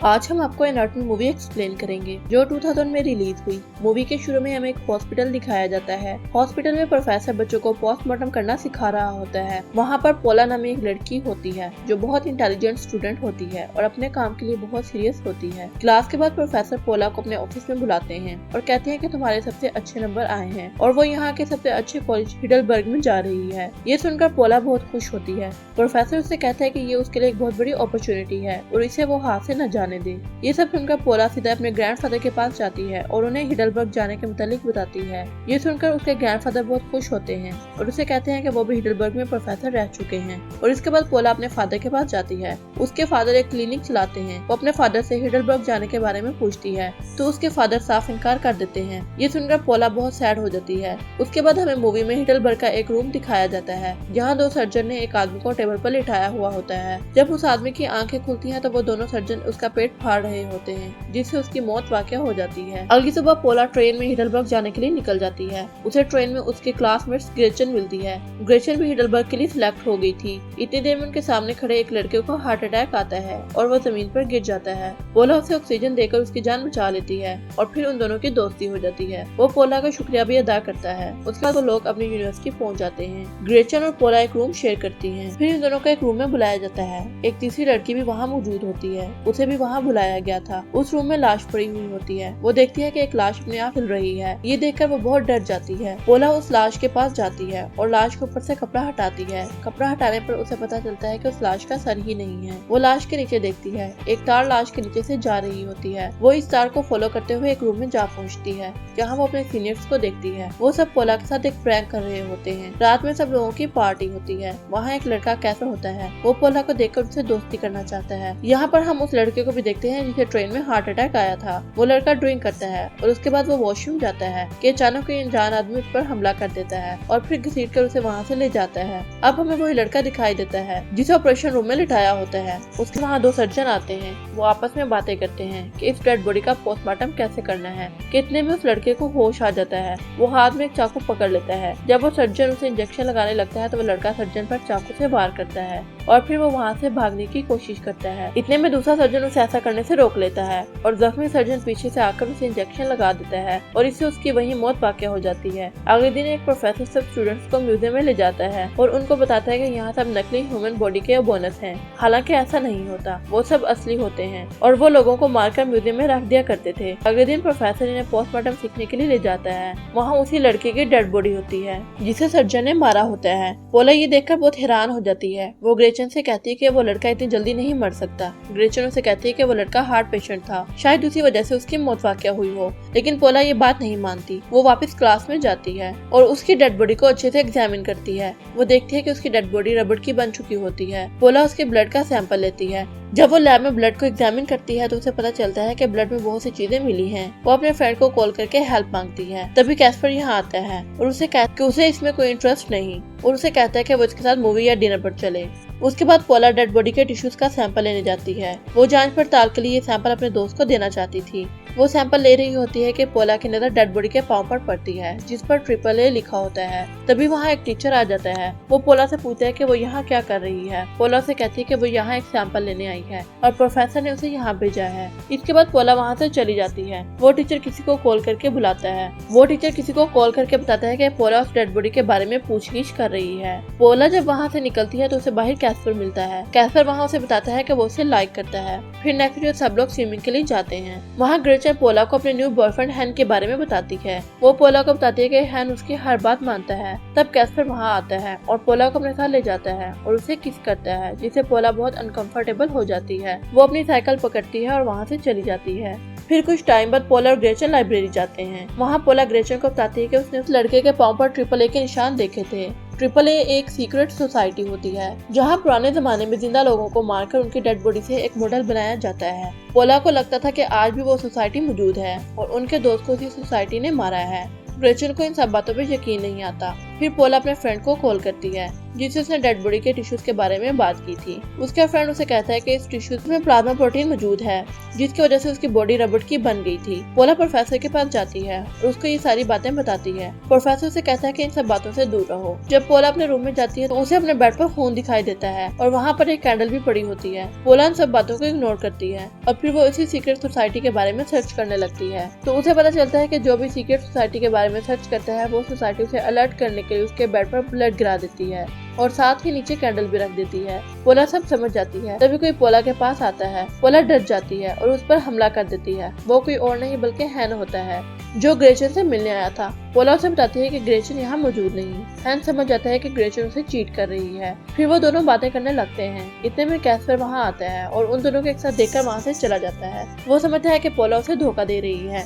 आज हम आपको एनाटॉमी मूवी एक्सप्लेन करेंगे जो 2000 में रिलीज हुई। मूवी के शुरू में हमें एक हॉस्पिटल दिखाया जाता है। हॉस्पिटल में प्रोफेसर बच्चों को पोस्टमार्टम करना सिखा रहा होता है। वहाँ पर पोला नामी एक लड़की होती है जो बहुत इंटेलिजेंट स्टूडेंट होती है और अपने काम के लिए बहुत सीरियस होती है। क्लास के बाद प्रोफेसर पोला को अपने ऑफिस में बुलाते हैं और कहते हैं कि तुम्हारे सबसे अच्छे नंबर आए हैं और वो यहाँ के सबसे अच्छे कॉलेज हिडलबर्ग में जा रही है। ये सुनकर पोला बहुत खुश होती है। प्रोफेसर उससे कहता है कि ये उसके लिए एक बहुत बड़ी अपॉर्चुनिटी है और इसे वो हाथ से न जाने दे। ये सब सुनकर पोला सीधा अपने ग्रैंडफादर के पास जाती है और उन्हें हिडलबर्ग जाने के मुतालिक बताती है। ये सुनकर उसके ग्रैंडफादर बहुत खुश होते हैं और उसे कहते हैं कि वो भी हिडलबर्ग में प्रोफेसर रह चुके हैं। और इसके बाद पोला अपने फादर के पास जाती है। उसके फादर एक क्लिनिक चलाते हैं। वो अपने फादर से हिडलबर्ग जाने के बारे में पूछती है तो उसके फादर साफ इनकार कर देते हैं। ये सुनकर पोला बहुत सैड हो जाती है। उसके बाद हमें मूवी में हिडलबर्ग का एक रूम दिखाया जाता है जहाँ दो सर्जन ने एक आदमी को टेबल पर लिटाया हुआ होता है। जब उस आदमी की आंखें खुलती हैं तो वो दोनों सर्जन उसका पेट फाड़ रहे होते हैं जिससे उसकी मौत वाक़या हो जाती है। अगली सुबह पोला ट्रेन में हिडलबर्ग जाने के लिए निकल जाती है। उसे ट्रेन में उसके क्लासमेट्स ग्रेचन मिलती है। ग्रेचन भी हिडलबर्ग के लिए सिलेक्ट हो गई थी। इतनी देर में उनके सामने खड़े एक लड़के को हार्ट अटैक आता है और वो जमीन पर गिर जाता है। पोला उसे ऑक्सीजन देकर उसकी जान बचा लेती है और फिर उन दोनों की दोस्ती हो जाती है। वो पोला का शुक्रिया भी अदा करता है। उसके बाद वो लोग अपनी यूनिवर्सिटी पहुंच जाते हैं। ग्रेचन और पोला एक रूम शेयर करती हैं। फिर इन दोनों को एक रूम में बुलाया जाता है। एक तीसरी लड़की भी वहाँ मौजूद होती है। उसे भी वहाँ बुलाया गया था। उस रूम में लाश पड़ी हुई होती है। वो देखती है कि एक लाश अपने आप हिल रही है। ये देखकर वो बहुत डर जाती है। पोला उस लाश के पास जाती है और लाश के ऊपर से कपड़ा हटाती है। कपड़ा हटाने पर उसे पता चलता है कि उस लाश का सर ही नहीं है। वो लाश के नीचे देखती है। एक तार लाश के नीचे से जा रही होती है। वो इस तार को फॉलो करते हुए एक रूम में जा पहुँचती है जहाँ वो अपने सीनियर्स को देखती है। वो सब पोला के साथ एक प्रैंक कर रहे होते हैं। रात में सब लोगों की पार्टी होती है। वहाँ एक लड़का कैफर होता है। वो पोला को देखकर उससे दोस्ती करना चाहता है। यहाँ पर हम उस लड़के को भी देखते हैं जिसे ट्रेन में हार्ट अटैक आया था। वो लड़का ड्रिंक करता है और उसके बाद वो वॉशरूम जाता है कि अचानक कोई अनजान आदमी उस पर हमला कर देता है और फिर घसीट कर उसे वहाँ से ले जाता है। अब हमें वही लड़का दिखाई देता है जिसे ऑपरेशन रूम में लिटाया होता है। उसके वहाँ दो सर्जन आते हैं। वो आपस में बातें करते हैं कि इस डेड बॉडी का पोस्टमार्टम कैसे करना है। कितने में उस लड़के को होश आ जाता है। वो हाथ में एक चाकू पकड़ लेता है। जब वो सर्जन उसे इंजेक्शन लगाने लगता है तो वो लड़का सर्जन पर चाकू से वार करता है और फिर वो वहाँ से भागने की कोशिश करता है। इतने में दूसरा सर्जन उसे ऐसा करने से रोक लेता है और जख्मी सर्जन पीछे से आकर उसे इंजेक्शन लगा देता है और इससे उसकी वही मौत वाक़या हो जाती है। अगले दिन एक प्रोफेसर सब स्टूडेंट्स को म्यूजियम में ले जाता है और उनको बताता है कि यहाँ सब नकली ह्यूमन बॉडी के बोनस हैं। हालांकि ऐसा नहीं होता, वो सब असली होते हैं और वो लोगों को मारकर म्यूजियम में रख दिया करते थे। अगले दिन प्रोफेसर इन्हें पोस्टमार्टम सीखने के लिए ले जाता है। वहाँ उसी लड़के की डेड बॉडी होती है जिसे सर्जन ने मारा होता है। पोला ये देखकर बहुत हैरान हो जाती है। वो ग्रेचन से कहती है कि वो लड़का इतनी जल्दी नहीं मर सकता। ग्रेचन उसे कहती है कि वो लड़का हार्ट पेशेंट था, शायद उसी वजह से उसकी मौत वाक़या हुई हो। लेकिन पोला ये बात नहीं मानती। वो वापस क्लास में जाती है और उसकी डेड बॉडी को अच्छे से एग्जामिन करती है। वो देखती है कि उसकी डेड बॉडी रबड़ की बन चुकी होती है। पोला उसके ब्लड का सैंपल लेती है। जब वो लैब में ब्लड को एग्जामिन करती है तो उसे पता चलता है कि ब्लड में बहुत सी चीजें मिली हैं। वो अपने फ्रेंड को कॉल करके हेल्प मांगती है। तभी कैस्पर यहाँ आता है और उसे कहता कि उसे इसमें कोई इंटरेस्ट नहीं और उसे कहता है कि वो इसके साथ मूवी या डिनर पर चले। उसके बाद पोला डेड बॉडी के टिश्यूज का सैंपल लेने जाती है। वो जांच पड़ताल के लिए सैंपल अपने दोस्त को देना चाहती थी। वो सैंपल ले रही होती है कि पोला की नजर डेड बॉडी के पाँव पर पड़ती है जिस पर AAA लिखा होता है। तभी वहाँ एक टीचर आ जाता है। वो पोला से पूछता है कि वो यहाँ क्या कर रही है। पोला से कहती है कि वो यहाँ एक सैंपल लेने आई है और प्रोफेसर ने उसे यहाँ भेजा है। इसके बाद पोला वहाँ से चली जाती है। वो टीचर किसी को कॉल करके बुलाता है। वो टीचर किसी को कॉल करके बताता है कि पोला उस डेड बॉडी के बारे में पूछगिछ कर रही है। पोला जब वहाँ से निकलती है तो उसे बाहर कैस्पर मिलता है। कैस्पर वहाँ उसे बताता है कि वो उसे लाइक करता है। फिर नेक्स्ट डे सब लोग स्विमिंग के लिए जाते हैं। वहाँ ग्रेचन पोला को अपने न्यू बॉयफ्रेंड हैन के बारे में बताती है। वो पोला को बताती है कि हैन उसकी हर बात मानता है। तब कैस्पर वहाँ आता है और पोला को अपने साथ ले जाता है और उसे किस करता है जिससे पोला बहुत अनकंफर्टेबल हो जाती है। वो अपनी साइकिल पकड़ती है और वहाँ से चली जाती है। फिर कुछ टाइम बाद पोला और ग्रेचन लाइब्रेरी जाते हैं। वहाँ पोला ग्रेचन को बताती है कि उसने उस लड़के के पाँव पर AAA के निशान देखे थे। AAA एक सीक्रेट सोसाइटी होती है जहाँ पुराने जमाने में जिंदा लोगों को मारकर उनकी डेड बॉडी से एक मॉडल बनाया जाता है। पोला को लगता था कि आज भी वो सोसाइटी मौजूद है और उनके दोस्त को उसी सोसाइटी ने मारा है। ग्रेचन को इन सब बातों पे यकीन नहीं आता। फिर पोला अपने फ्रेंड को कॉल करती है। जिससे उसने डेड बॉडी के टिश्यूज के बारे में बात की थी। उसका फ्रेंड उसे कहता है कि इस टिश्यूज में प्लाज्मा प्रोटीन मौजूद है, जिसकी वजह से उसकी बॉडी रबड़ की बन गई थी। पोला प्रोफेसर के पास जाती है और उसको ये सारी बातें बताती है। प्रोफेसर उसे कहता है कि इन सब बातों से दूर रहो। जब पोला अपने रूम में जाती है तो उसे अपने बेड पर खून दिखाई देता है और वहाँ पर एक कैंडल भी पड़ी होती है। पोला इन सब बातों को इग्नोर करती है और फिर वो इसी सीक्रेट सोसाइटी के बारे में सर्च करने लगती है। तो उसे पता चलता है कि जो भी सीक्रेट सोसाइटी के बारे में सर्च करता है वो सोसाइटी उसे अलर्ट करने के लिए उसके बेड पर ब्लड गिरा देती है और साथ ही नीचे कैंडल भी रख देती है। पोला सब समझ जाती है। तभी कोई पोला के पास आता है। पोला डर जाती है और उस पर हमला कर देती है। वो कोई और नहीं बल्कि हैन होता है, जो ग्रेचन से मिलने आया था। पोला उसे बताती है कि ग्रेचन यहाँ मौजूद नहीं। हैन समझ जाता है कि ग्रेचन उसे चीट कर रही है। फिर वो दोनों बातें करने लगते हैं। इतने में कैस्पर वहाँ आता है और उन दोनों को एक साथ देखकर वहाँ से चला जाता है। वो समझता है कि पोला उसे धोखा दे रही है।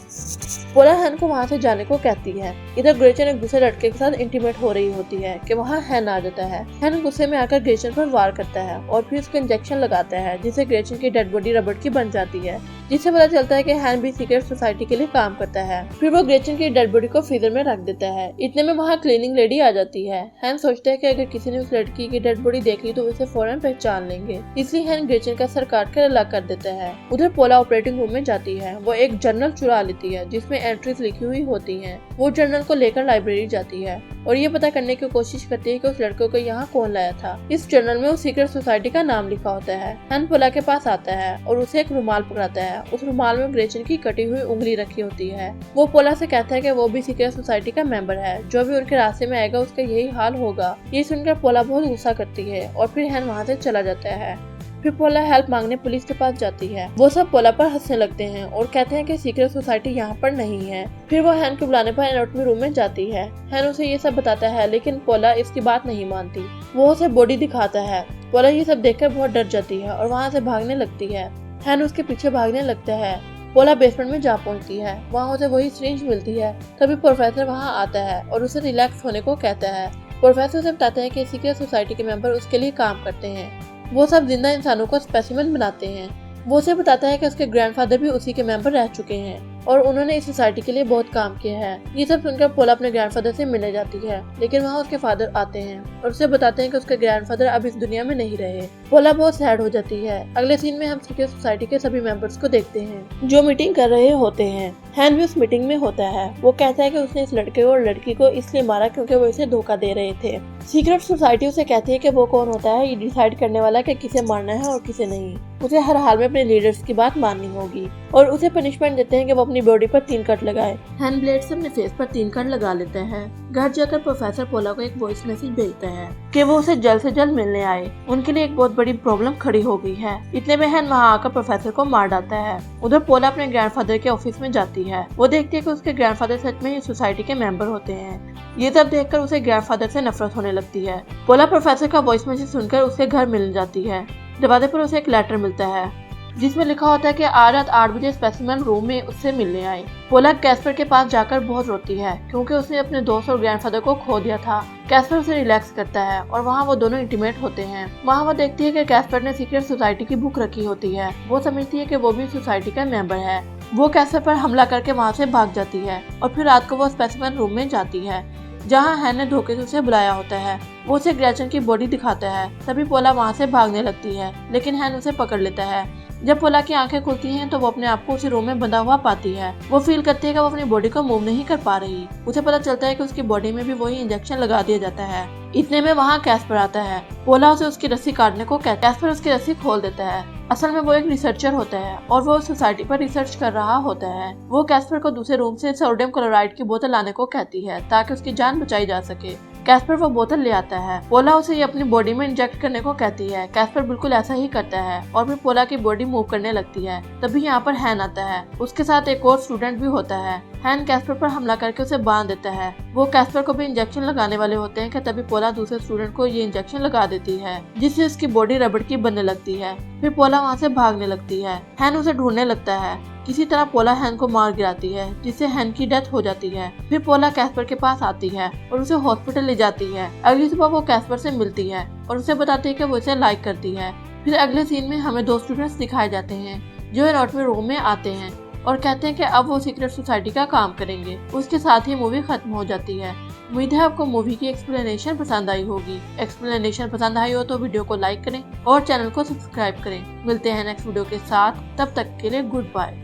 पोला हैन को वहाँ से जाने को कहती है। इधर ग्रेचन एक दूसरे लड़के के साथ इंटीमेट हो रही होती है कि वहाँ हैन आ जाता है। हैन गुस्से में आकर ग्रेचन पर वार करता है और फिर उसको इंजेक्शन लगाता है, जिससे ग्रेचन की डेड बॉडी रबड़ की बन जाती है, जिससे पता चलता है कि हैन भी सीक्रेट सोसाइटी के लिए काम करता है। फिर वो ग्रेचन की डेड बॉडी को फ्रीजर में रख देता है। इतने में वहाँ क्लीनिंग लेडी आ जाती है। हैन सोचता है कि अगर किसी ने उस लड़की की डेड बॉडी देख ली तो उसे फौरन पहचान लेंगे, इसलिए हैन ग्रेचन का सर काट कर अलग कर देता है। उधर पोला ऑपरेटिंग रूम में जाती है। वो एक जर्नल चुरा लेती है जिसमें एंट्रीज लिखी हुई होती हैं। वो जर्नल को लेकर लाइब्रेरी जाती है और ये पता करने की कोशिश करती है कि उस लड़के को यहाँ कौन लाया था। इस जर्नल में उस सीक्रेट सोसाइटी का नाम लिखा होता है। हैन पोला के पास आता है और उसे एक रुमाल पकड़ाता है। उस रुमाल में ग्रेचन की कटी हुई उंगली रखी होती है। वो पोला से कहता है कि वो भी सीक्रेट सोसाइटी का मेंबर है, जो भी उनके रास्ते में आएगा उसका यही हाल होगा। ये सुनकर पोला बहुत गुस्सा करती है और फिर हैन वहाँ से चला जाता है। फिर पोला हेल्प मांगने पुलिस के पास जाती है। वो सब पोला पर हंसने लगते हैं और कहते हैं कि सीक्रेट सोसाइटी यहाँ पर नहीं है। फिर वो हैन को बुलाने पर एनाटॉमी रूम में जाती है। हैन उसे ये सब बताता है, लेकिन पोला इसकी बात नहीं मानती। वो उसे बॉडी दिखाता है। पोला ये सब देखकर बहुत डर जाती है और वहाँ से भागने लगती है। हैन उसके पीछे भागने लगता है। पोला बेसमेंट में जा पहुंचती है। वहाँ उसे वही सिरिंज मिलती है। तभी प्रोफेसर वहाँ आता है और उसे रिलैक्स होने को कहता है। प्रोफेसर उसे बताते हैं कि सीक्रेट सोसाइटी के मेंबर उसके लिए काम करते हैं। वो सब जिंदा इंसानों को स्पेसिमेन बनाते हैं। वो उसे बताता है कि उसके ग्रैंडफादर भी उसी के मेंबर रह चुके हैं और उन्होंने इस सोसाइटी के लिए बहुत काम किया है। ये सब सुनकर पोला अपने ग्रैंडफादर से मिलने जाती है, लेकिन वहाँ उसके फादर आते हैं और उसे बताते हैं कि उसके ग्रैंडफादर अब इस दुनिया में नहीं रहे। पोला बहुत सैड हो जाती है। अगले सीन में हम सीक्रेट सोसाइटी के सभी मेंबर्स को देखते हैं जो मीटिंग कर रहे होते हैं। हैन भी उस मीटिंग में होता है। वो कहता है कि उसने इस लड़के और लड़की को इसलिए मारा क्योंकि वो इसे धोखा दे रहे थे। सीक्रेट सोसाइटी उसे कहती है कि वो कौन होता है ये डिसाइड करने वाला कि किसे मारना है और किसे नहीं। उसे हर हाल में अपने लीडर्स की बात माननी होगी और उसे पनिशमेंट देते हैं कि वो अपनी बॉडी पर 3 कट लगाए। हैन ब्लेड से अपने फेस पर 3 कट लगा लेता है। घर जाकर प्रोफेसर पोला को एक वॉइस मैसेज भेजता है कि वो उसे जल्द से जल्द मिलने आए। उनके लिए एक बहुत बड़ी प्रॉब्लम खड़ी हो गई है। इतने में हैन वहाँ आकर प्रोफेसर को मार डालता है। उधर पोला अपने ग्रैंडफादर के ऑफिस में जाती है। वो देखती है कि उसके ग्रैंडफादर सच में इस सोसाइटी के मेंबर होते हैं। ये सब देखकर उसे ग्रैंडफादर से नफरत होने लगती है। पोला प्रोफेसर का वॉइस मैसेज सुनकर उसके घर मिलने जाती है। दरवाजे पर उसे एक लेटर मिलता है जिसमें लिखा होता है कि आज रात 8 बजे स्पेसिमेन रूम में उससे मिलने आए। पोला कैस्पर के पास जाकर बहुत रोती है क्योंकि उसने अपने दोस्त और ग्रैंडफादर को खो दिया था। कैस्पर उसे रिलैक्स करता है और वहाँ वो दोनों इंटीमेट होते हैं। वहाँ वो देखती है कि कैस्पर ने सीक्रेट सोसाइटी की बुक रखी होती है। वो समझती है कि वो भी सोसाइटी का मेंबर है। वो कैस्पर पर हमला करके वहाँ से भाग जाती है और फिर रात को वो स्पेसिमेन रूम में जाती है जहाँ हैन ने धोखे से उसे बुलाया होता है। वो उसे ग्रेचन की बॉडी दिखाता है। तभी पोला वहाँ से भागने लगती है, लेकिन हैन उसे पकड़ लेता है। जब पोला की आंखें खुलती हैं तो वो अपने आप को उसी रूम में बंधा हुआ पाती है। वो फील करती है कि वो अपनी बॉडी को मूव नहीं कर पा रही। उसे पता चलता है कि उसकी बॉडी में भी वही इंजेक्शन लगा दिया जाता है। इतने में वहाँ कैस्पर आता है। पोला उसे उसकी रस्सी काटने को कहता है। कैस्पर उसकी रस्सी खोल देता है। असल में वो एक रिसर्चर होता है और वो सोसाइटी पर रिसर्च कर रहा होता है। वो कैस्पर को दूसरे रूम से सोडियम क्लोराइड की बोतल लाने को कहती है ताकि उसकी जान बचाई जा सके। कैस्पर वो बोतल ले आता है। पोला उसे ये अपनी बॉडी में इंजेक्ट करने को कहती है। कैस्पर बिल्कुल ऐसा ही करता है और फिर पोला की बॉडी मूव करने लगती है। तभी यहाँ पर हैन आता है। उसके साथ एक और स्टूडेंट भी होता है। हैन कैस्पर पर हमला करके उसे बांध देता है। वो कैस्पर को भी इंजेक्शन लगाने वाले होते हैं कि तभी पोला दूसरे स्टूडेंट को ये इंजेक्शन लगा देती है, जिससे उसकी बॉडी रबड़ की बनने लगती है। फिर पोला वहाँ से भागने लगती है। हैन उसे ढूंढने लगता है। किसी तरह पोला हैन को मार गिराती है, जिससे हैन की डेथ हो जाती है। फिर पोला कैस्पर के पास आती है और उसे हॉस्पिटल ले जाती है। अगली सुबह वो कैस्पर से मिलती है और उसे बताती है कि वो इसे लाइक करती है। फिर अगले सीन में हमें 2 स्टूडेंट्स दिखाए जाते हैं जो एनाटॉमी रूम में आते हैं और कहते हैं कि अब वो सीक्रेट सोसाइटी का काम करेंगे। उसके साथ ही मूवी खत्म हो जाती है। उम्मीद है आपको मूवी की एक्सप्लेनेशन पसंद आई होगी। एक्सप्लेनेशन पसंद आई हो तो वीडियो को लाइक करें और चैनल को सब्सक्राइब करें। मिलते हैं नेक्स्ट वीडियो के साथ, तब तक के लिए गुड बाय।